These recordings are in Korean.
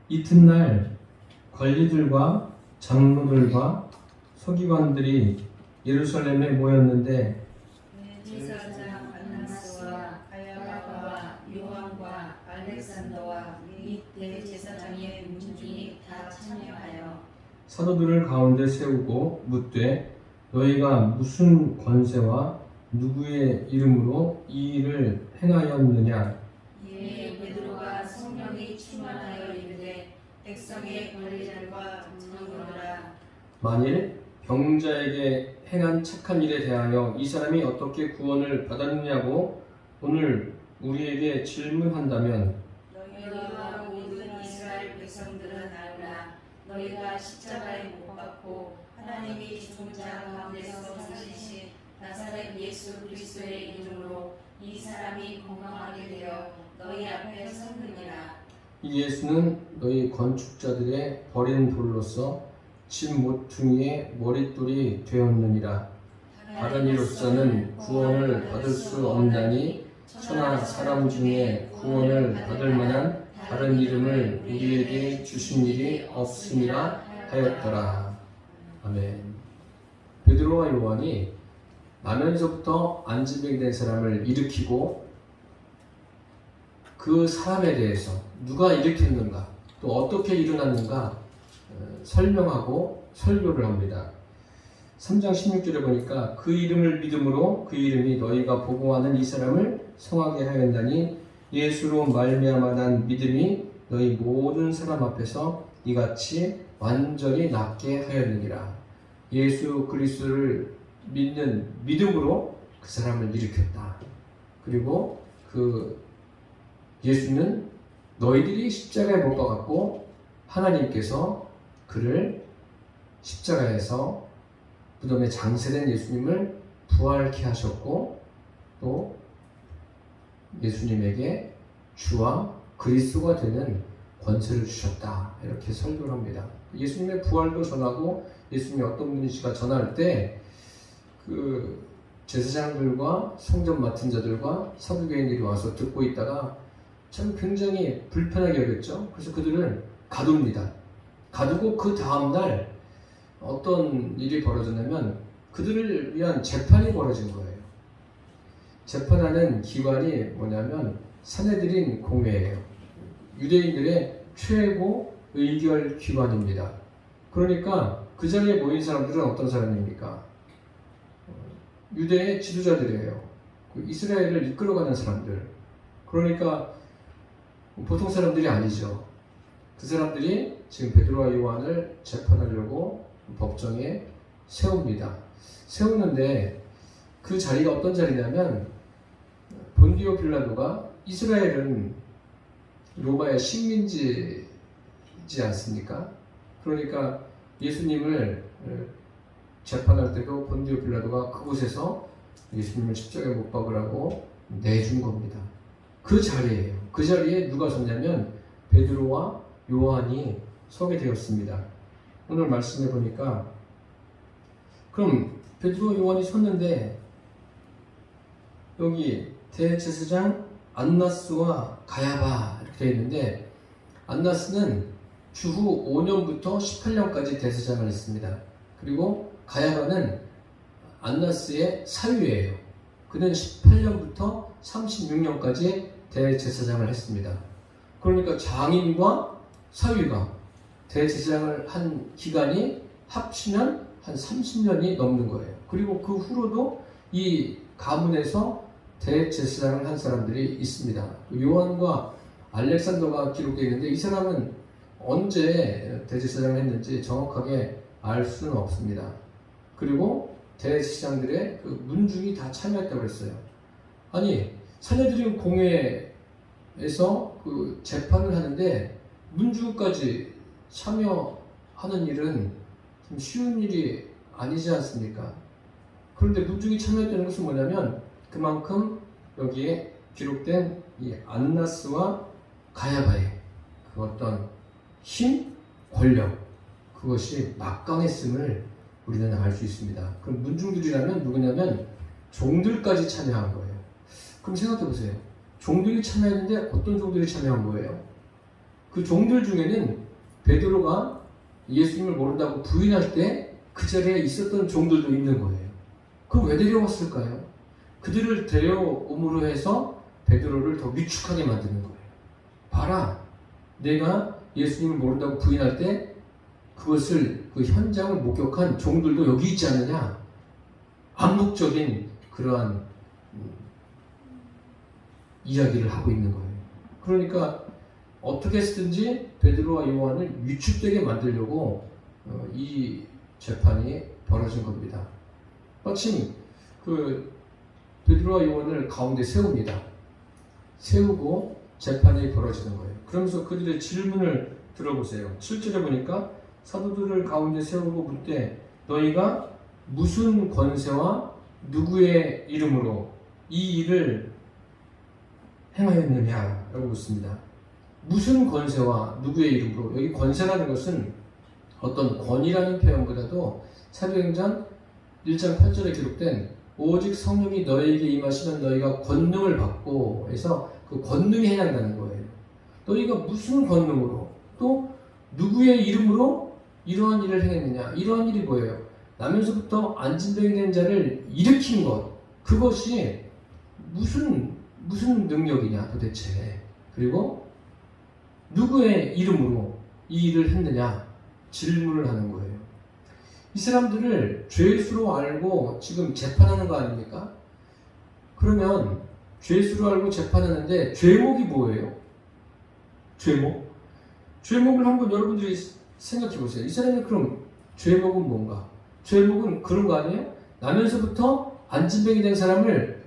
이튿날 관리들과 장로들과 서기관들이 예루살렘에 모였는데 대제사장 안나스와 가야바와 요한과 알렉산더와 및 대제사장의 문중이 다 참여하여 사도들을 가운데 세우고 묻되 너희가 무슨 권세와 누구의 이름으로 이 일을 행하였느냐. 이에 베드로가 성령이 충만하여 이르되 백성의 관리들과 장로들아 만일 병자에게 행한 착한 일에 대하여 이 사람이 어떻게 구원을 받았느냐고 오늘 우리에게 질문한다면 너희와 모든 이스라엘 백성들은 알라. 너희가 십자가에 못 박고 하나님이 죽은 자 가운데서 살리신 나사렛 예수 그리스도의 이름으로 이 사람이 건강하게 되어 너희 앞에 섰느니라. 이 예수는 너희 건축자들의 버린 돌로서 집 모퉁이의 머릿돌이 되었느니라. 다른 이로서는 구원을 받을 수 없나니 천하 사람 중에 구원을 받을 만한 다른 이름을 우리에게 주신 일이 없음이라 하였더라. 아멘. 베드로와 요한이 나면서부터 안진병이 된 사람을 일으키고 그 사람에 대해서 누가 일으켰는가 또 어떻게 일어났는가 설명하고 설교를 합니다. 3장 16절에 보니까 그 이름을 믿음으로 그 이름이 너희가 보고하는 이 사람을 성하게 하였나니 예수로 말미암아 난 믿음이 너희 모든 사람 앞에서 이같이 완전히 낫게 하였느니라. 예수 그리스도를 믿는 믿음으로 그 사람을 일으켰다. 그리고 그 예수는 너희들이 십자가에 못 박았고 하나님께서 그를 십자가에서 무덤에 장세된 예수님을 부활케 하셨고 또 예수님에게 주와 그리스도가 되는 권세를 주셨다. 이렇게 설교를 합니다. 예수님의 부활도 전하고 예수님이 어떤 분이신가 전할 때 그 제사장들과 성전 맡은 자들과 사두개인들이 와서 듣고 있다가 참 굉장히 불편하게 여겼죠. 그래서 그들을 가둡니다. 가두고 그 다음날 어떤 일이 벌어졌냐면 그들을 위한 재판이 벌어진 거예요. 재판하는 기관이 뭐냐면 산헤드린 공회예요. 유대인들의 최고 의결 기관입니다. 그러니까 그 자리에 모인 사람들은 어떤 사람입니까? 유대의 지도자들이에요. 그 이스라엘을 이끌어가는 사람들. 그러니까 보통 사람들이 아니죠. 그 사람들이 지금 베드로와 요한을 재판하려고 법정에 세웁니다. 세우는데 그 자리가 어떤 자리냐면 본디오 빌라도가 이스라엘은 로마의 식민지지 않습니까? 그러니까 예수님을 재판할 때도 본디오 빌라도가 그곳에서 예수님을 십자가에 못 박으라고 내준 겁니다. 그 자리예요. 그 자리에 누가 섰냐면 베드로와 요한이 서게 되었습니다. 오늘 말씀해 보니까 그럼 베드로와 요한이 섰는데 여기 대제사장 안나스와 가야바 이렇게 되어 있는데 안나스는 주후 5년부터 18년까지 대제사장을 했습니다. 그리고 가야바는 안나스의 사위예요. 그는 18년부터 36년까지 대제사장을 했습니다. 그러니까 장인과 사위가 대제사장을 한 기간이 합치면 한 30년이 넘는 거예요. 그리고 그 후로도 이 가문에서 대제사장을 한 사람들이 있습니다. 요한과 알렉산더가 기록되어 있는데 이 사람은 언제 대제사장을 했는지 정확하게 알 수는 없습니다. 그리고 대제사장들의 그 문중이 다 참여했다고 했어요. 아니 산헤드린 공회에서 그 재판을 하는데 문중까지 참여하는 일은 좀 쉬운 일이 아니지 않습니까? 그런데 문중이 참여했다는 것은 뭐냐면 그만큼 여기에 기록된 이 안나스와 가야바의 그 어떤 힘, 권력 그것이 막강했음을 우리는 알 수 있습니다. 그럼 문중들이라면 누구냐면 종들까지 참여한 거예요. 그럼 생각해 보세요. 종들이 참여했는데 어떤 종들이 참여한 거예요? 그 종들 중에는 베드로가 예수님을 모른다고 부인할 때 그 자리에 있었던 종들도 있는 거예요. 그럼 왜 데려왔을까요? 그들을 데려옴으로 해서 베드로를 더 위축하게 만드는 거예요. 봐라, 내가 예수님을 모른다고 부인할 때 그것을, 그 현장을 목격한 종들도 여기 있지 않느냐? 암묵적인 그러한 이야기를 하고 있는 거예요. 그러니까 어떻게 해서든지 베드로와 요한을 위축되게 만들려고 이 재판이 벌어진 겁니다. 마침 그 베드로와 요한을 가운데 세웁니다. 세우고 재판이 벌어지는 거예요. 그러면서 그들의 질문을 들어보세요. 7절에 보니까 사도들을 가운데 세우고 묻되 너희가 무슨 권세와 누구의 이름으로 이 일을 행하였느냐 라고 묻습니다. 무슨 권세와 누구의 이름으로. 여기 권세라는 것은 어떤 권위라는 표현보다도 사도행전 1장 8절에 기록된 오직 성령이 너희에게 임하시면 너희가 권능을 받고 해서 그 권능에 해당하는 거예요. 너희가 무슨 권능으로 또 누구의 이름으로 이러한 일을 행했느냐. 이러한 일이 뭐예요? 나면서부터 안진병이 된 자를 일으킨 것. 그것이 무슨 능력이냐 도대체. 그리고 누구의 이름으로 이 일을 했느냐 질문을 하는 거예요. 이 사람들을 죄수로 알고 지금 재판하는 거 아닙니까? 그러면 죄수로 알고 재판하는데 죄목이 뭐예요? 죄목? 죄목을 한번 여러분들이 생각해 보세요. 이 사람이 그럼 죄목은 뭔가? 죄목은 그런 거 아니에요? 나면서부터 안진병이 된 사람을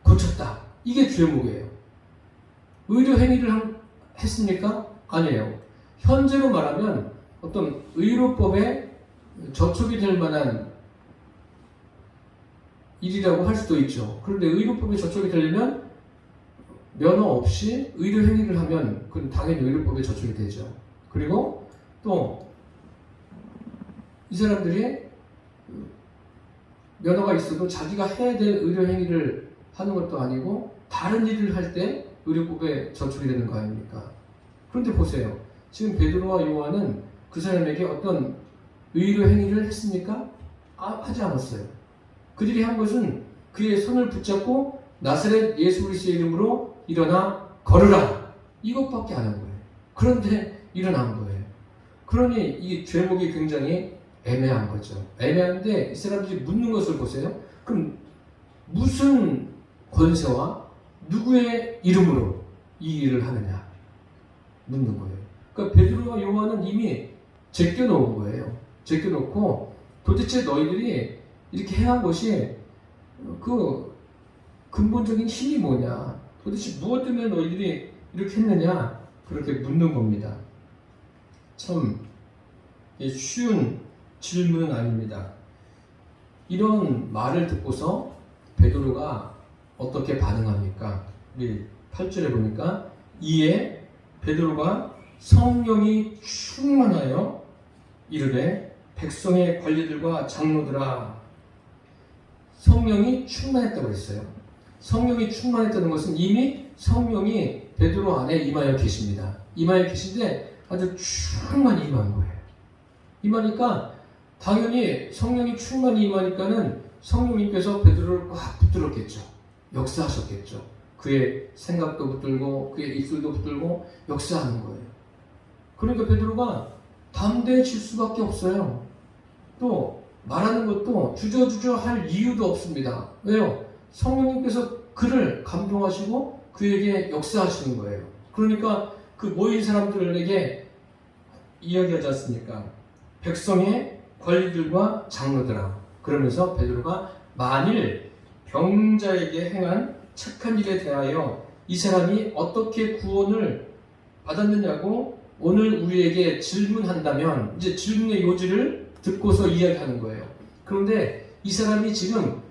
고쳤다. 이게 죄목이에요. 의료 행위를 했습니까? 아니에요. 현재로 말하면 어떤 의료법에 저촉이 될 만한 일이라고 할 수도 있죠. 그런데 의료법에 저촉이 되려면 면허 없이 의료 행위를 하면 그건 당연히 의료법에 저촉이 되죠. 그리고 또 이 사람들이 면허가 있어도 자기가 해야 될 의료 행위를 하는 것도 아니고 다른 일을 할 때 의료법에 저촉이 되는 거 아닙니까? 그런데 보세요. 지금 베드로와 요한은 그 사람에게 어떤 의료 행위를 했습니까? 하지 않았어요. 그들이 한 것은 그의 손을 붙잡고 나사렛 예수 그리스도의 이름으로 일어나 걸으라. 이것밖에 안 한 거예요. 그런데 일어난 거예요. 그러니 이 죄목이 굉장히 애매한 거죠. 애매한데 이 사람들이 묻는 것을 보세요. 그럼 무슨 권세와 누구의 이름으로 이 일을 하느냐 묻는 거예요. 그러니까 베드로와 요한은 이미 제껴놓은 거예요. 제껴놓고 도대체 너희들이 이렇게 행한 것이 그 근본적인 힘이 뭐냐, 도대체 무엇 때문에 너희들이 이렇게 했느냐, 그렇게 묻는 겁니다. 참 쉬운 질문은 아닙니다. 이런 말을 듣고서 베드로가 어떻게 반응합니까? 우리 8절에 보니까 이에 베드로가 성령이 충만하여 이르되 백성의 관리들과 장로들아. 성령이 충만했다고 했어요. 성령이 충만했다는 것은 이미 성령이 베드로 안에 임하여 계십니다. 임하여 계신데 아주 충만히 임한 거예요. 임하니까 당연히 성령이 충만히 임하니까는 성령님께서 베드로를 꽉 붙들었겠죠. 역사하셨겠죠. 그의 생각도 붙들고 그의 입술도 붙들고 역사하는 거예요. 그러니까 베드로가 담대해질 수밖에 없어요. 또 말하는 것도 주저주저 할 이유도 없습니다. 왜요? 성령님께서 그를 감동하시고 그에게 역사하시는 거예요. 그러니까 그 모인 사람들에게 이야기하지 않습니까? 백성의 관리들과 장로들아. 그러면서 베드로가 만일 병자에게 행한 착한 일에 대하여 이 사람이 어떻게 구원을 받았느냐고 오늘 우리에게 질문한다면, 이제 질문의 요지를 듣고서 이야기하는 거예요. 그런데 이 사람이 지금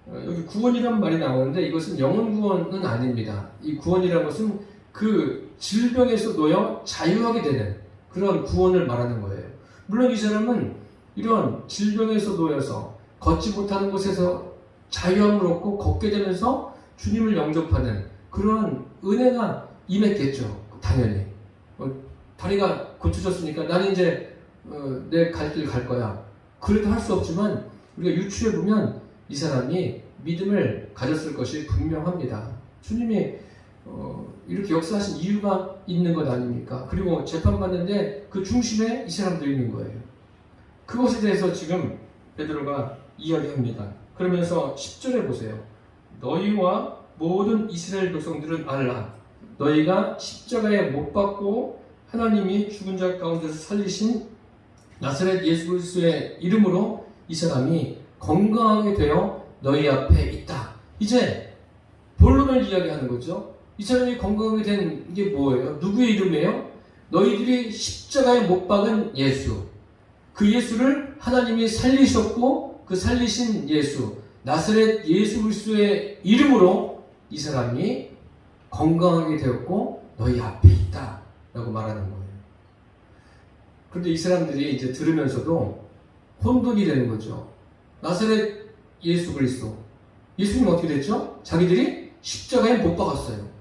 여기 구원이라는 말이 나오는데 이것은 영혼 구원은 아닙니다. 이 구원이라는 것은 그 질병에서 놓여 자유하게 되는 그런 구원을 말하는 거예요. 물론 이 사람은 이런 질병에서 놓여서 걷지 못하는 곳에서 자유함을 얻고 걷게 되면서 주님을 영접하는 그런 은혜가 임했겠죠. 당연히. 다리가 고쳐졌으니까 나는 이제 내 갈 길 갈 거야. 그래도 할 수 없지만 우리가 유추해 보면 이 사람이 믿음을 가졌을 것이 분명합니다. 주님이 이렇게 역사하신 이유가 있는 것 아닙니까? 그리고 재판받는데 그 중심에 이 사람도 있는 거예요. 그것에 대해서 지금 베드로가 이야기합니다. 그러면서 10절에 보세요. 너희와 모든 이스라엘 백성들은 알라. 너희가 십자가에 못 박고 하나님이 죽은 자 가운데서 살리신 나사렛 예수 그리스도의 이름으로 이 사람이 건강하게 되어 너희 앞에 있다. 이제 본론을 이야기하는 거죠. 이 사람이 건강하게 된 게 뭐예요? 누구의 이름이에요? 너희들이 십자가에 못 박은 예수. 그 예수를 하나님이 살리셨고 그 살리신 예수, 나사렛 예수 그리스도의 이름으로 이 사람이 건강하게 되었고 너희 앞에 있다 라고 말하는 거예요. 그런데 이 사람들이 이제 들으면서도 혼돈이 되는 거죠. 나사렛 예수 그리스도, 예수님 어떻게 됐죠? 자기들이 십자가에 못 박았어요.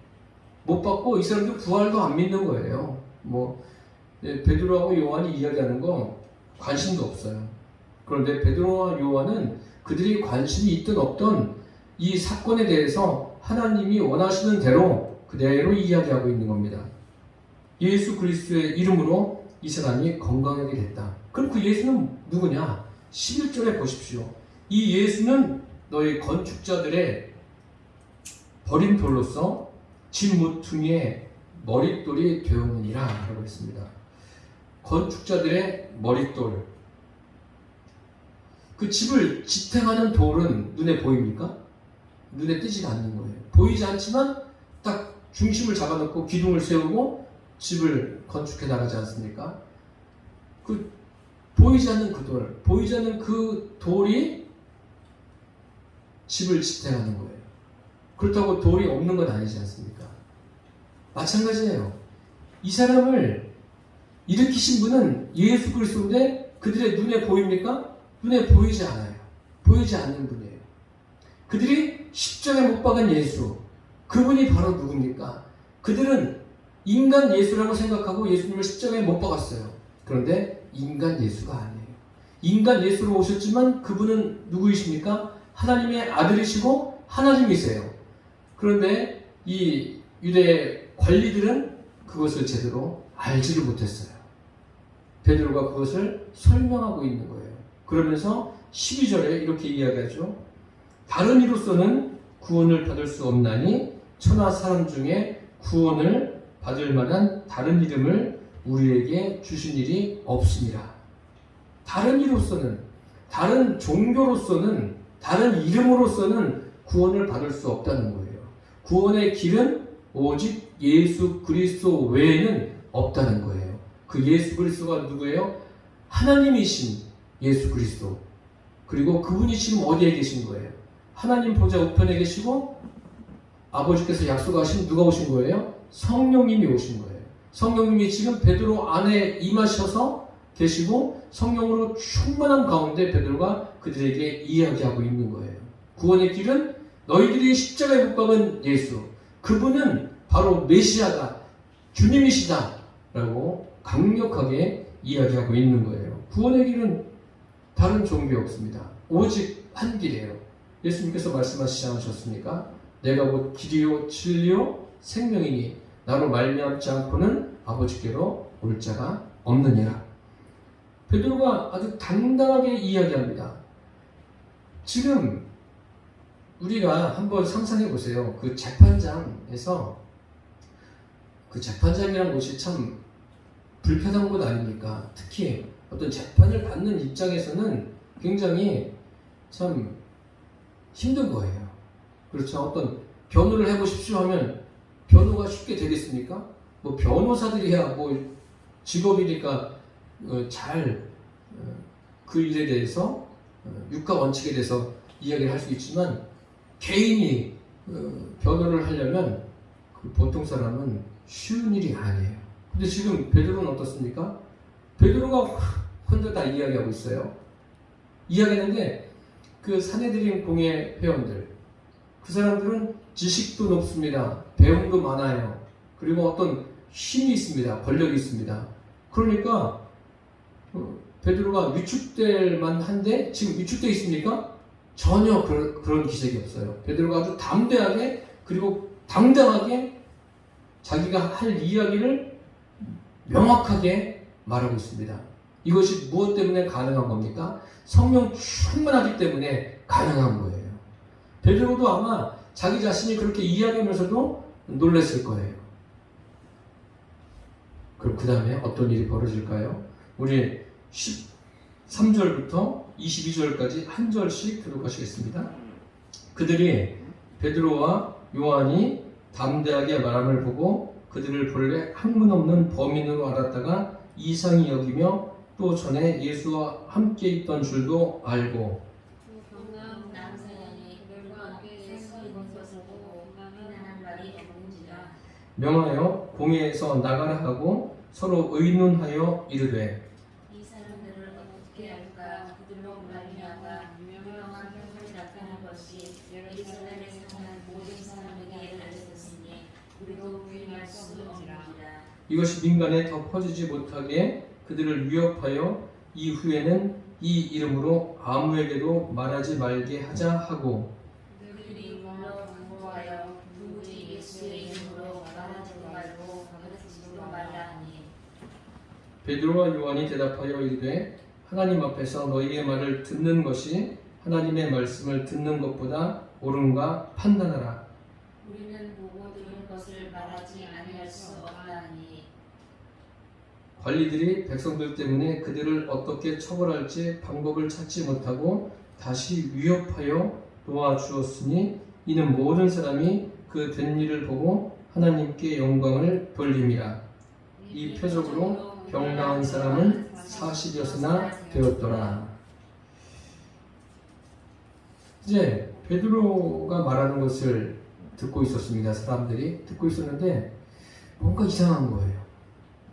못 박고 이 사람들 부활도 안 믿는 거예요. 베드로하고 요한이 이야기하는 거 관심도 없어요. 그런데 베드로와 요한은 그들이 관심이 있든 없든 이 사건에 대해서 하나님이 원하시는 대로 그대로 이야기하고 있는 겁니다. 예수 그리스도의 이름으로 이 사람이 건강하게 됐다. 그럼 그 예수는 누구냐? 11절에 보십시오. 이 예수는 너희 건축자들의 버린 돌로서 집 모퉁이의 머릿돌이 되었느니라 라고 했습니다. 건축자들의 머릿돌. 그 집을 지탱하는 돌은 눈에 보입니까? 눈에 띄지가 않는 거예요. 보이지 않지만 딱 중심을 잡아놓고 기둥을 세우고 집을 건축해 나가지 않습니까? 그 보이지 않는 그 돌, 보이지 않는 그 돌이 집을 지탱하는 거예요. 그렇다고 돌이 없는 건 아니지 않습니까? 마찬가지예요. 이 사람을 일으키신 분은 예수 그리스도인데 그들의 눈에 보입니까? 눈에 보이지 않아요. 보이지 않는 분이에요. 그들이 십자가에 못 박은 예수, 그분이 바로 누굽니까? 그들은 인간 예수라고 생각하고 예수님을 십자가에 못 박았어요. 그런데 인간 예수가 아니에요. 인간 예수로 오셨지만 그분은 누구이십니까? 하나님의 아들이시고 하나님이세요. 그런데 이 유대 관리들은 그것을 제대로 알지를 못했어요. 베드로가 그것을 설명하고 있는 거예요. 그러면서 12절에 이렇게 이야기하죠. 다른 이로서는 구원을 받을 수 없나니 천하 사람 중에 구원을 받을 만한 다른 이름을 우리에게 주신 일이 없습니다. 다른 이로서는, 다른 종교로서는, 다른 이름으로서는 구원을 받을 수 없다는 거예요. 구원의 길은 오직 예수 그리스도 외에는 없다는 거예요. 그 예수 그리스도가 누구예요? 하나님이신 예수 그리스도. 그리고 그분이 지금 어디에 계신 거예요? 하나님 보좌 우편에 계시고 아버지께서 약속하신 누가 오신 거예요? 성령님이 오신 거예요. 성령님이 지금 베드로 안에 임하셔서 계시고 성령으로 충만한 가운데 베드로가 그들에게 이야기하고 있는 거예요. 구원의 길은 너희들이 십자가에 못 박은 예수, 그분은 바로 메시아다, 주님이시다 라고 강력하게 이야기하고 있는 거예요. 구원의 길은 다른 종교 없습니다. 오직 한 길이에요. 예수님께서 말씀하시지 않으셨습니까? 내가 곧 길이요 진리요 생명이니 나로 말미암지 않고는 아버지께로 올 자가 없느니라. 베드로가 아주 당당하게 이야기합니다. 지금 우리가 한번 상상해 보세요. 그 재판장에서, 그 재판장이라는 곳이 참 불편한 곳 아닙니까? 특히 어떤 재판을 받는 입장에서는 굉장히 참 힘든 거예요. 그렇죠? 어떤 변호를 해보십시오 하면 변호가 쉽게 되겠습니까? 변호사들이야 직업이니까 잘 그 일에 대해서 육가 원칙에 대해서 이야기를 할 수 있지만 개인이 변호를 하려면 그 보통 사람은 쉬운 일이 아니에요. 근데 지금 베드로는 어떻습니까? 베드로가 혼자 다 이야기하고 있어요. 이야기하는데 그 사내들인 공예 회원들, 그 사람들은 지식도 높습니다. 배움도 많아요. 그리고 어떤 힘이 있습니다. 권력이 있습니다. 그러니까 베드로가 위축될 만한데 지금 위축되어 있습니까? 전혀 그런 기색이 없어요. 베드로가 아주 담대하게 그리고 당당하게 자기가 할 이야기를 명확하게 말하고 있습니다. 이것이 무엇 때문에 가능한 겁니까? 성령 충만하기 때문에 가능한 거예요. 베드로도 아마 자기 자신이 그렇게 이야기하면서도 놀랐을 거예요. 그럼 그 다음에 어떤 일이 벌어질까요? 우리 13절부터 22절까지 한 절씩 교독하시겠습니다. 그들이 베드로와 요한이 담대하게 말함을 보고 그들을 본래 학문 없는 범인으로 알았다가 이상히 여기며 또 전에 예수와 함께 있던 줄도 알고 명하여 공회에서 나가라 하고 서로 의논하여 이르되 이 사람들을 어떻게 할까? 그들로 말미암아 유명한 표적이 나타난 것이 예루살렘에 사는 모든 사람에게 알려졌으니 우리도 부인할 수 없느니라. 이것이 민간에 더 퍼지지 못하게 그들을 위협하여 이후에는 이 이름으로 아무에게도 말하지 말게 하자 하고 그들이 물러 공고하여 누구지 예수의 이름으로 말하지도 말고 가르치지도 말라 하니 베드로와 요한이 대답하여 이르되 하나님 앞에서 너희의 말을 듣는 것이 하나님의 말씀을 듣는 것보다 옳은가 판단하라. 우리는 보고 들은 것을 말하지 아니할 수 없다 하니 관리들이 백성들 때문에 그들을 어떻게 처벌할지 방법을 찾지 못하고 다시 위협하여 도와주었으니 이는 모든 사람이 그 된 일을 보고 하나님께 영광을 돌림이라. 이 표적으로 병 나은 사람은 40여서나 되었더라. 이제 베드로가 말하는 것을 듣고 있었습니다. 사람들이 듣고 있었는데 뭔가 이상한 거예요.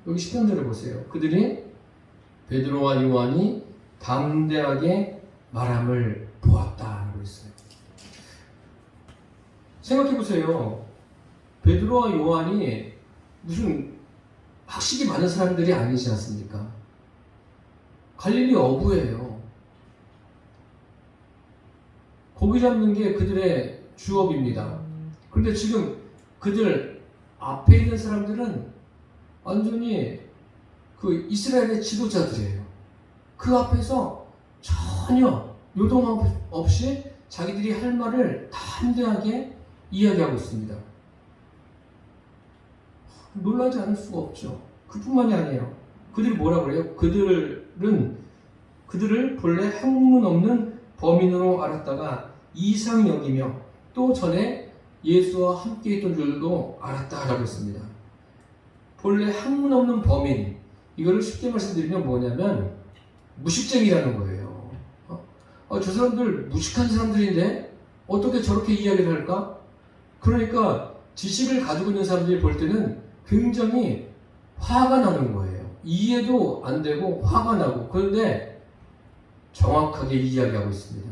여기 10편절에 보세요. 그들이 베드로와 요한이 담대하게 말함을 보았다라고 했어요. 생각해 보세요. 베드로와 요한이 무슨 학식이 많은 사람들이 아니지 않습니까? 갈릴리 어부예요. 고기 잡는 게 그들의 주업입니다. 그런데 지금 그들 앞에 있는 사람들은 완전히 그 이스라엘의 지도자들이에요. 그 앞에서 전혀 요동 없이 자기들이 할 말을 담대하게 이야기하고 있습니다. 놀라지 않을 수가 없죠. 그뿐만이 아니에요. 그들이 뭐라 그래요? 그들을 본래 학문 없는 범인으로 알았다가 이상 여기며 또 전에 예수와 함께 있던 줄도 알았다라고 했습니다. 본래 학문 없는 범인, 이거를 쉽게 말씀드리면 뭐냐면 무식쟁이라는 거예요. 저 사람들 무식한 사람들인데 어떻게 저렇게 이야기를 할까? 그러니까 지식을 가지고 있는 사람들이 볼 때는 굉장히 화가 나는 거예요. 이해도 안 되고 화가 나고. 그런데 정확하게 이야기하고 있습니다.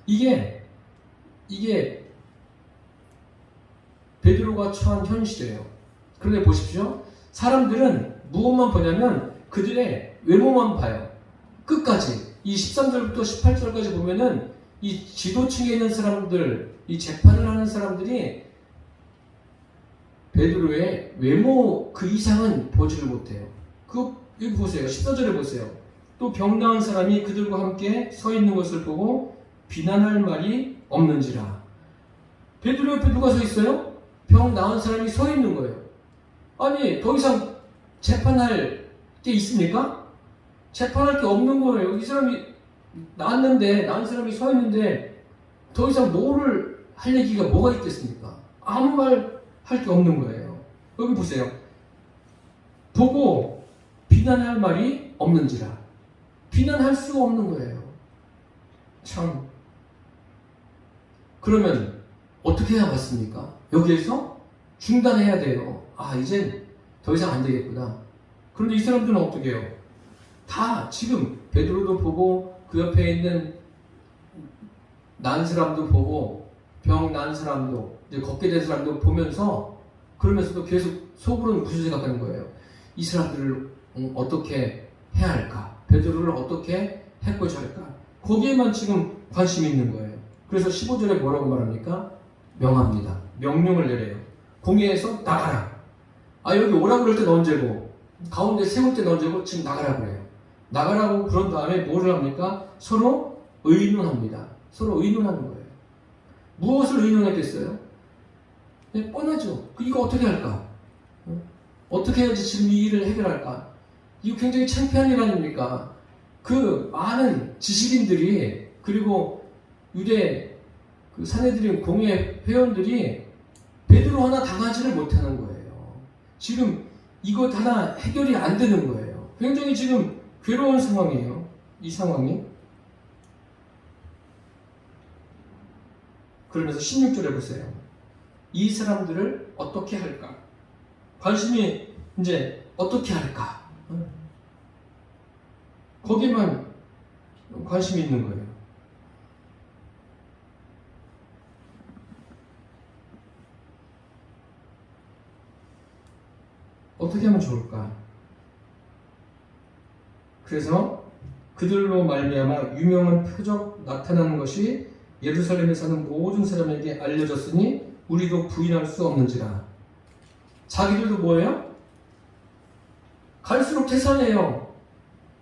이게 베드로가 처한 현실이에요. 그런데 보십시오. 사람들은 무엇만 보냐면 그들의 외모만 봐요. 끝까지. 이 13절부터 18절까지 보면은 이 지도층에 있는 사람들, 이 재판을 하는 사람들이 베드로의 외모 그 이상은 보지를 못해요. 여기 보세요. 14절에 보세요. 또 병 나은 사람이 그들과 함께 서 있는 것을 보고 비난할 말이 없는지라. 베드로 옆에 누가 서 있어요? 병 나은 사람이 서 있는 거예요. 아니, 더 이상 재판할 게 있습니까? 재판할 게 없는 거예요. 이 사람이 나은 사람이 서 있는데 더 이상 뭐를 할 얘기가 뭐가 있겠습니까? 아무 말 할 게 없는 거예요. 여기 보세요. 보고 비난할 말이 없는지라. 비난할 수가 없는 거예요. 참. 그러면 어떻게 해야 맞습니까? 여기에서 중단해야 돼요. 이젠 더 이상 안 되겠구나. 그런데 이 사람들은 어떻게 해요? 다 지금 베드로도 보고 그 옆에 있는 난 사람도 보고 병 난 사람도 이제 걷게 된 사람도 보면서 그러면서도 계속 속으로는 무슨 생각하는 거예요? 이 사람들을 어떻게 해야 할까? 베드로를 어떻게 해코지 할까? 거기에만 지금 관심이 있는 거예요. 그래서 15절에 뭐라고 말합니까? 명합니다. 명령을 내려요. 공회에서 나가라. 여기 오라고 그럴 땐 언제고, 가운데 세울 땐 언제고, 지금 나가라 그래요. 나가라고 그런 다음에 뭐를 합니까? 서로 의논합니다. 서로 의논하는 거예요. 무엇을 의논했겠어요? 네, 뻔하죠. 이거 어떻게 할까? 어떻게 해야지 지금 이 일을 해결할까? 이거 굉장히 창피한 일 아닙니까? 그 많은 지식인들이, 그리고 유대 그 사내들인 공회 회원들이 베드로 하나 당하지를 못하는 거예요. 지금 이것 하나 해결이 안 되는 거예요. 굉장히 지금 괴로운 상황이에요. 이 상황이. 그러면서 16절에 보세요. 이 사람들을 어떻게 할까? 관심이 이제 어떻게 할까? 거기만 관심이 있는 거예요. 어떻게 하면 좋을까? 그래서 그들로 말미암아 유명한 표적 나타나는 것이 예루살렘에 사는 모든 사람에게 알려졌으니 우리도 부인할 수 없는지라. 자기들도 뭐예요? 갈수록 태산해요.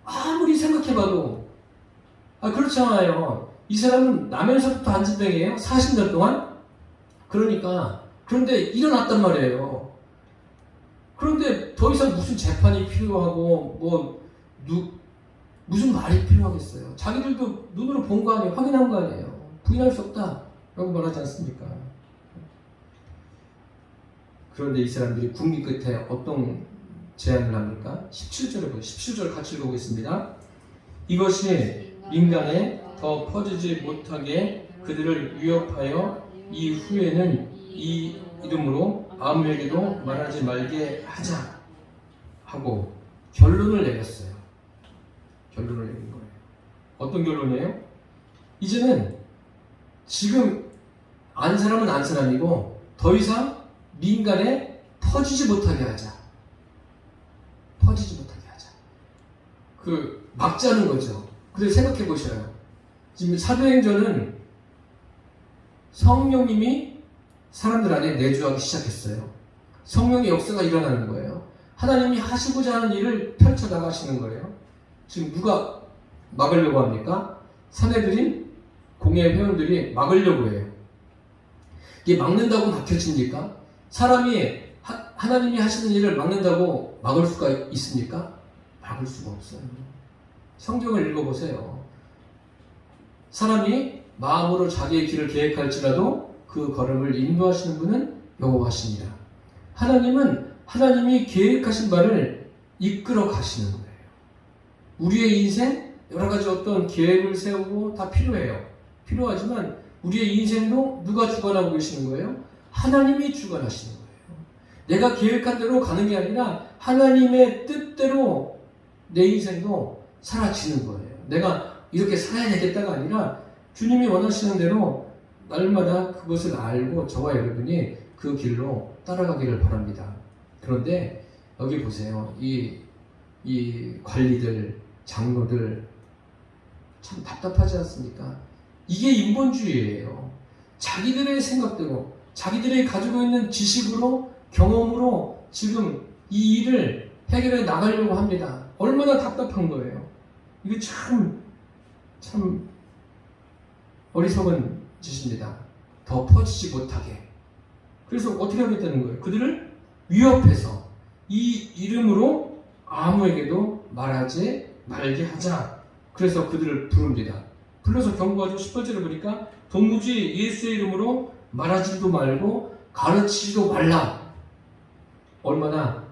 아무리 생각해봐도. 그렇잖아요. 이 사람은 나면서부터 안진병이에요. 40년 동안. 그런데 일어났단 말이에요. 그런데 더 이상 무슨 재판이 필요하고 무슨 말이 필요하겠어요. 자기들도 눈으로 본 거 아니에요. 확인한 거 아니에요. 부인할 수 없다 라고 말하지 않습니까? 그런데 이 사람들이 궁리 끝에 어떤 제안을 합니까? 17절에 보세요. 17절 같이 읽어보겠습니다. 이것이 민간에 더 퍼지지 못하게 그들을 위협하여 이후에는 이 이름으로 아무에게도 말하지 말게 하자 하고 결론을 내렸어요. 결론을 내린 거예요. 어떤 결론이에요? 이제는 지금 안 사람은 안 사람이고 더 이상 민간에 퍼지지 못하게 하자. 퍼지지 못하게 하자. 막자는 거죠. 그래서 생각해 보셔요. 지금 사도행전은 성령님이 사람들 안에 내주하기 시작했어요. 성령의 역사가 일어나는 거예요. 하나님이 하시고자 하는 일을 펼쳐나가시는 거예요. 지금 누가 막으려고 합니까? 사내들인 공회 회원들이 막으려고 해요. 이게 막는다고 막혀집니까? 사람이 하나님이 하시는 일을 막는다고 막을 수가 있습니까? 막을 수가 없어요. 성경을 읽어보세요. 사람이 마음으로 자기의 길을 계획할지라도 그 걸음을 인도하시는 분은 여호와시니라. 하나님은 하나님이 계획하신 바를 이끌어 가시는 거예요. 우리의 인생 여러 가지 어떤 계획을 세우고 다 필요해요. 필요하지만 우리의 인생도 누가 주관하고 계시는 거예요? 하나님이 주관하시는 거예요. 내가 계획한 대로 가는 게 아니라 하나님의 뜻대로 내 인생도 사라지는 거예요. 내가 이렇게 살아야 되겠다가 아니라 주님이 원하시는 대로 날마다 그것을 알고 저와 여러분이 그 길로 따라가기를 바랍니다. 그런데 여기 보세요. 이 관리들, 장로들 참 답답하지 않습니까? 이게 인본주의예요. 자기들의 생각대로, 자기들이 가지고 있는 지식으로, 경험으로 지금 이 일을 해결해 나가려고 합니다. 얼마나 답답한 거예요. 이게 참 어리석은 짓입니다. 더 퍼지지 못하게. 그래서 어떻게 하겠다는 거예요? 그들을 위협해서 이 이름으로 아무에게도 말하지 말게 하자. 그래서 그들을 부릅니다. 불러서 경고하죠. 18절을 보니까 도무지 예수의 이름으로 말하지도 말고 가르치지도 말라. 얼마나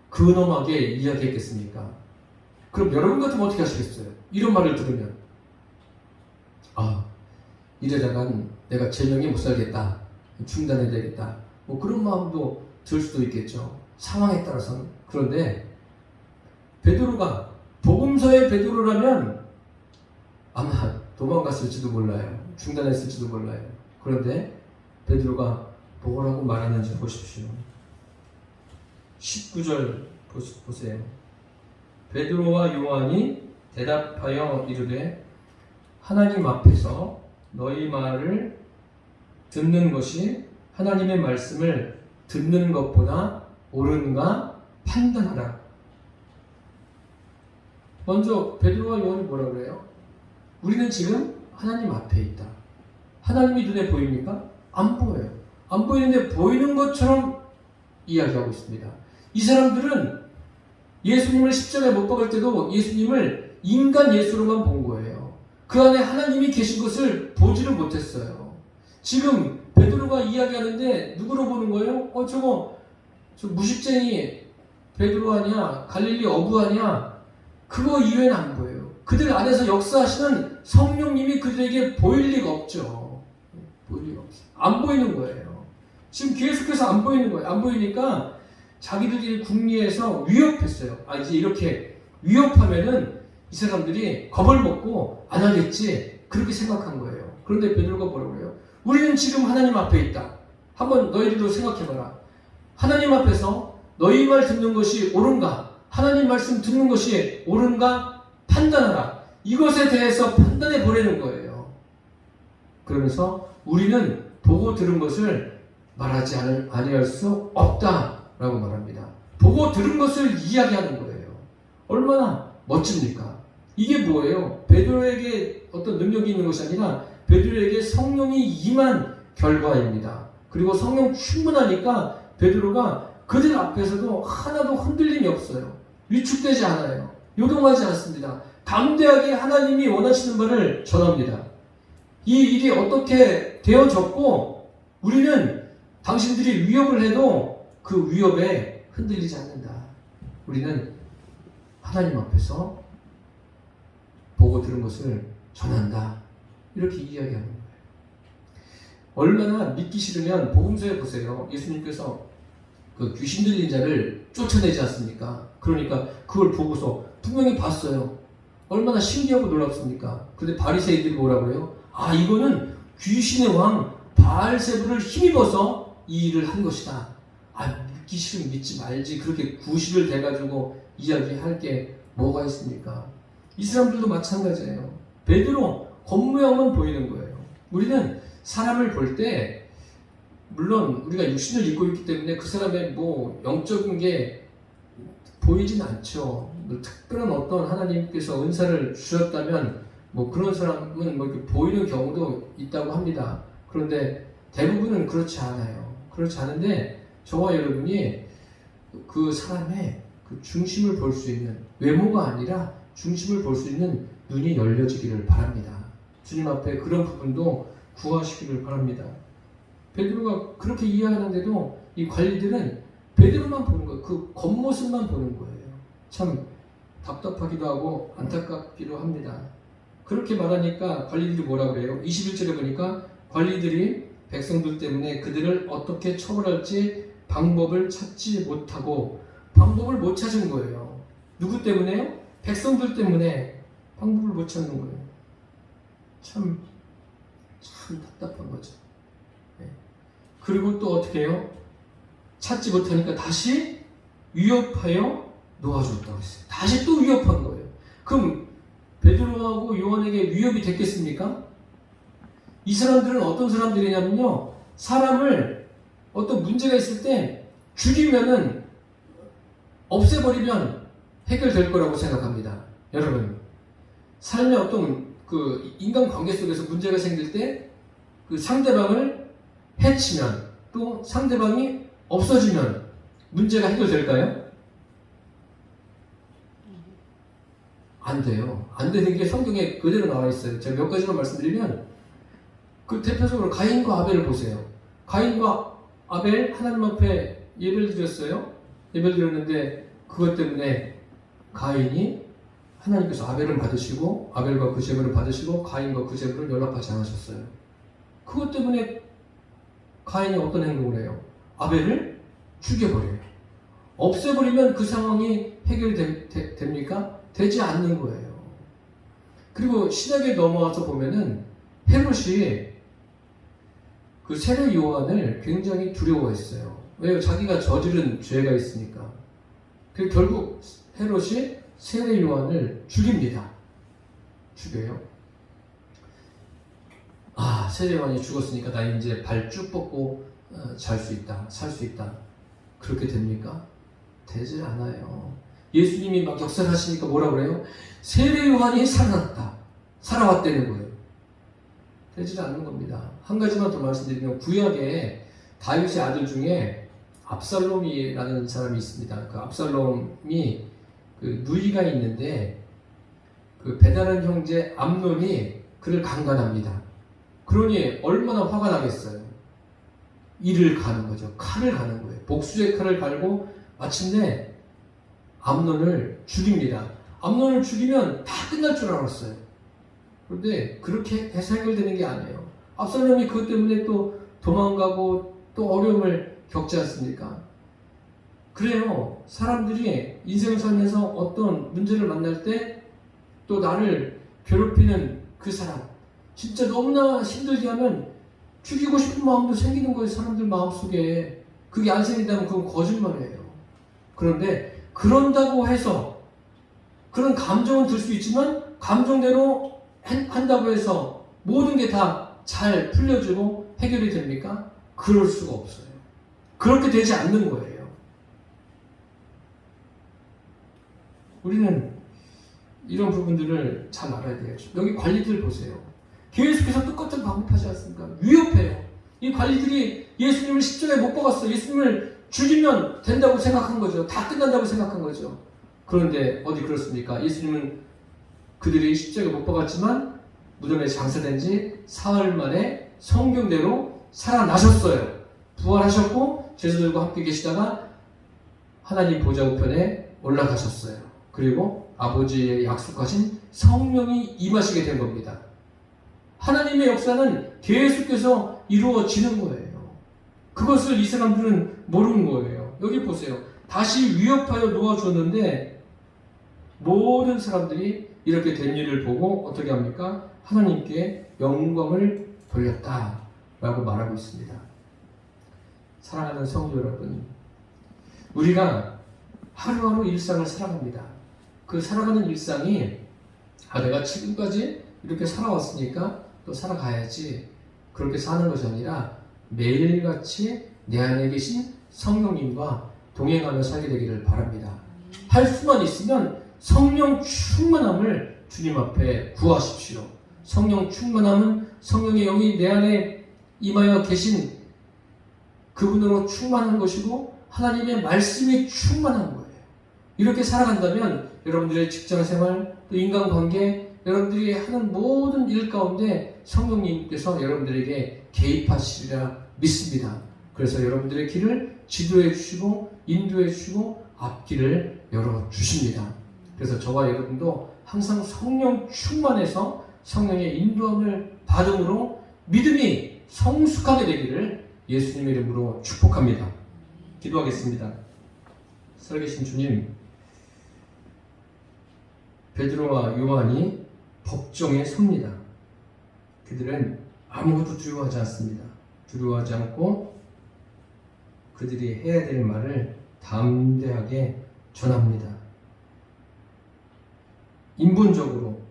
근엄하게 이야기했겠습니까? 그럼 여러분 같으면 어떻게 하시겠어요? 이런 말을 들으면 이러다간 내가 제명에 못 살겠다. 중단해야 되겠다. 그런 마음도 들 수도 있겠죠. 상황에 따라서는. 그런데 베드로가 복음서의 베드로라면 아마 도망갔을지도 몰라요. 중단했을지도 몰라요. 그런데 베드로가 뭐라고 말하는지 보십시오. 19절 보세요. 베드로와 요한이 대답하여 이르되 하나님 앞에서 너희 말을 듣는 것이 하나님의 말씀을 듣는 것보다 옳은가 판단하라. 먼저 베드로와 요한이 뭐라고 그래요? 우리는 지금 하나님 앞에 있다. 하나님이 눈에 보입니까? 안 보여요. 안 보이는데 보이는 것처럼 이야기하고 있습니다. 이 사람들은 예수님을 십자가에 못 박을 때도 예수님을 인간 예수로만 본 거예요. 그 안에 하나님이 계신 것을 보지를 못했어요. 지금 베드로가 이야기하는데 누구로 보는 거예요? 저 무식쟁이 베드로 아니야? 갈릴리 어부 아니야? 그거 이외에는 안 보여요. 그들 안에서 역사하시는 성령님이 그들에게 보일 리가 없죠. 보일 리가 없어요. 안 보이는 거예요. 지금 계속해서 안 보이는 거예요. 안 보이니까 자기들이 궁리에서 위협했어요. 이제 이렇게 위협하면은 이 사람들이 겁을 먹고 안 하겠지. 그렇게 생각한 거예요. 그런데 베드로가 뭐라고 해요? 우리는 지금 하나님 앞에 있다. 한번 너희들도 생각해봐라. 하나님 앞에서 너희 말 듣는 것이 옳은가? 하나님 말씀 듣는 것이 옳은가? 판단하라. 이것에 대해서 판단해 보라는 거예요. 그러면서 우리는 보고 들은 것을 말하지 아니할 수 없다라고 말합니다. 보고 들은 것을 이야기하는 거예요. 얼마나 멋집니까? 이게 뭐예요? 베드로에게 어떤 능력이 있는 것이 아니라 베드로에게 성령이 임한 결과입니다. 그리고 성령 충만하니까 베드로가 그들 앞에서도 하나도 흔들림이 없어요. 위축되지 않아요. 요동하지 않습니다. 담대하게 하나님이 원하시는 바를 전합니다. 이 일이 어떻게 되어졌고 우리는 당신들이 위협을 해도 그 위협에 흔들리지 않는다. 우리는 하나님 앞에서 보고 들은 것을 전한다. 이렇게 이야기하는 거예요. 얼마나 믿기 싫으면 복음서에 보세요. 예수님께서 그 귀신 들린 자를 쫓아내지 않습니까? 그러니까 그걸 보고서 분명히 봤어요. 얼마나 신기하고 놀랍습니까? 근데 바리새인들이 뭐라고 해요? 이거는 귀신의 왕 바알세불을 힘입어서 이 일을 한 것이다. 믿기 싫으면 믿지 말지. 그렇게 구실을 대가지고 이야기할 게 뭐가 있습니까? 이 사람들도 마찬가지예요. 베드로 겉모양만 보이는 거예요. 우리는 사람을 볼 때 물론 우리가 육신을 입고 있기 때문에 그 사람의 영적인 게 보이진 않죠. 특별한 어떤 하나님께서 은사를 주셨다면 그런 사람은 이렇게 보이는 경우도 있다고 합니다. 그런데 대부분은 그렇지 않아요. 그렇지 않은데 저와 여러분이 그 사람의 그 중심을 볼 수 있는, 외모가 아니라 중심을 볼 수 있는 눈이 열려지기를 바랍니다. 주님 앞에 그런 부분도 구하시기를 바랍니다. 베드로가 그렇게 이해하는데도 이 관리들은 베드로만 보는 거예요. 그 겉모습만 보는 거예요. 참 답답하기도 하고 안타깝기도 합니다. 그렇게 말하니까 관리들이 뭐라고 그래요? 21절에 보니까 관리들이 백성들 때문에 그들을 어떻게 처벌할지 방법을 찾지 못하고 방법을 못 찾은 거예요. 누구 때문에요? 백성들 때문에 방법을 못 찾는 거예요. 참 답답한 거죠. 네. 그리고 또 어떻게 해요? 찾지 못하니까 다시 위협하여 놓아줬다고 했어요. 다시 또 위협한 거예요. 그럼 베드로하고 요한에게 위협이 됐겠습니까? 이 사람들은 어떤 사람들이냐면요, 사람을 어떤 문제가 있을 때 죽이면은 없애버리면 해결될 거라고 생각합니다. 여러분, 삶의 어떤 그 인간관계 속에서 문제가 생길 때 그 상대방을 해치면 또 상대방이 없어지면 문제가 해결될까요? 안 돼요. 안 되는 게 성경에 그대로 나와 있어요. 제가 몇 가지만 말씀드리면, 그 대표적으로 가인과 아벨을 보세요. 가인과 아벨 하나님 앞에 예배를 드렸어요. 예배를 드렸는데 그것 때문에 가인이 하나님께서 아벨을 받으시고 아벨과 그 제물을 받으시고 가인과 그 제물을 연락하지 않으셨어요. 그것 때문에 가인이 어떤 행동을 해요? 아벨을 죽여버려요. 없애버리면 그 상황이 해결됩니까? 되지 않는 거예요. 그리고 신약에 넘어와서 보면은 헤롯이 그 세례 요한을 굉장히 두려워했어요. 왜요? 자기가 저지른 죄가 있으니까. 그래서 결국 헤롯이 세례 요한을 죽입니다. 죽여요. 아, 세례 요한이 죽었으니까 나 이제 발 쭉 뻗고 잘 수 있다, 살 수 있다. 그렇게 됩니까? 되지 않아요. 예수님이 막 역사를 하시니까 뭐라 그래요? 세례 요한이 살아났다. 살아왔다는 거예요. 되지 않는 겁니다. 한 가지만 더 말씀드리면 구약에 다윗의 아들 중에 압살롬이라는 사람이 있습니다. 그 압살롬이 그 누이가 있는데 그 배다른 형제 암논이 그를 강간합니다. 그러니 얼마나 화가 나겠어요. 이를 가는 거죠. 칼을 가는 거예요. 복수의 칼을 갈고 마침내 암논을 죽입니다. 암논을 죽이면 다 끝날 줄 알았어요. 그런데 그렇게 해서 해결되는 게 아니에요. 압살롬이 그것 때문에 또 도망가고 또 어려움을 겪지 않습니까? 그래요. 사람들이 인생을 살면서 어떤 문제를 만날 때 또 나를 괴롭히는 그 사람, 진짜 너무나 힘들게 하면 죽이고 싶은 마음도 생기는 거예요. 사람들 마음속에. 그게 안 생긴다면 그건 거짓말이에요. 그런데 그런다고 해서 그런 감정은 들 수 있지만 감정대로 한다고 해서 모든 게 다 잘 풀려지고 해결이 됩니까? 그럴 수가 없어요. 그렇게 되지 않는 거예요. 우리는 이런 부분들을 잘 알아야 돼요. 여기 관리들 보세요. 계속해서 똑같은 방법하지 않습니까? 위협해요. 이 관리들이 예수님을 십자가에 못 박았어요. 예수님을 죽이면 된다고 생각한 거죠. 다 끝난다고 생각한 거죠. 그런데 어디 그렇습니까? 예수님은 그들이 십자가에 못 박았지만 무덤에 장사된 지 사흘 만에 성경대로 살아나셨어요. 부활하셨고 제자들과 함께 계시다가 하나님 보좌 우편에 올라가셨어요. 그리고 아버지의 약속하신 성령이 임하시게 된 겁니다. 하나님의 역사는 계속해서 이루어지는 거예요. 그것을 이 사람들은 모르는 거예요. 여기 보세요. 다시 위협하여 놓아주었는데 모든 사람들이 이렇게 된 일을 보고 어떻게 합니까? 하나님께 영광을 돌렸다라고 말하고 있습니다. 사랑하는 성도 여러분, 우리가 하루하루 일상을 살아갑니다. 그 살아가는 일상이 내가 지금까지 이렇게 살아왔으니까 또 살아가야지 그렇게 사는 것이 아니라 매일같이 내 안에 계신 성령님과 동행하며 살게 되기를 바랍니다. 할 수만 있으면 성령 충만함을 주님 앞에 구하십시오. 성령 충만함은 성령의 영이 내 안에 임하여 계신 그분으로 충만한 것이고 하나님의 말씀이 충만한 거예요. 이렇게 살아간다면 여러분들의 직장생활, 또 인간관계, 여러분들이 하는 모든 일 가운데 성령님께서 여러분들에게 개입하시리라 믿습니다. 그래서 여러분들의 길을 지도해 주시고 인도해 주시고 앞길을 열어주십니다. 그래서 저와 여러분도 항상 성령 충만해서 성령의 인도함을 받음으로 믿음이 성숙하게 되기를 예수님의 이름으로 축복합니다. 기도하겠습니다. 살아계신 주님, 베드로와 요한이 법정에 섭니다. 그들은 아무것도 두려워하지 않습니다. 두려워하지 않고 그들이 해야 될 말을 담대하게 전합니다. 인본적으로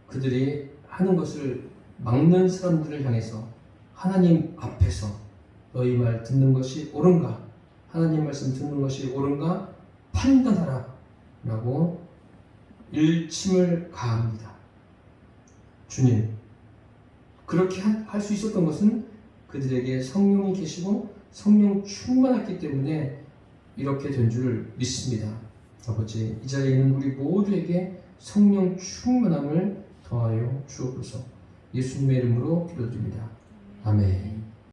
그들이 하는 것을 막는 사람들을 향해서 하나님 앞에서 너희 말 듣는 것이 옳은가? 하나님 말씀 듣는 것이 옳은가? 판단하라 라고 일침을 가합니다. 주님, 그렇게 할 수 있었던 것은 그들에게 성령이 계시고 성령 충만했기 때문에 이렇게 된 줄 믿습니다. 아버지, 이 자리에 있는 우리 모두에게 성령 충만함을 더하여 주옵소서. 예수님의 이름으로 기도드립니다. 아멘.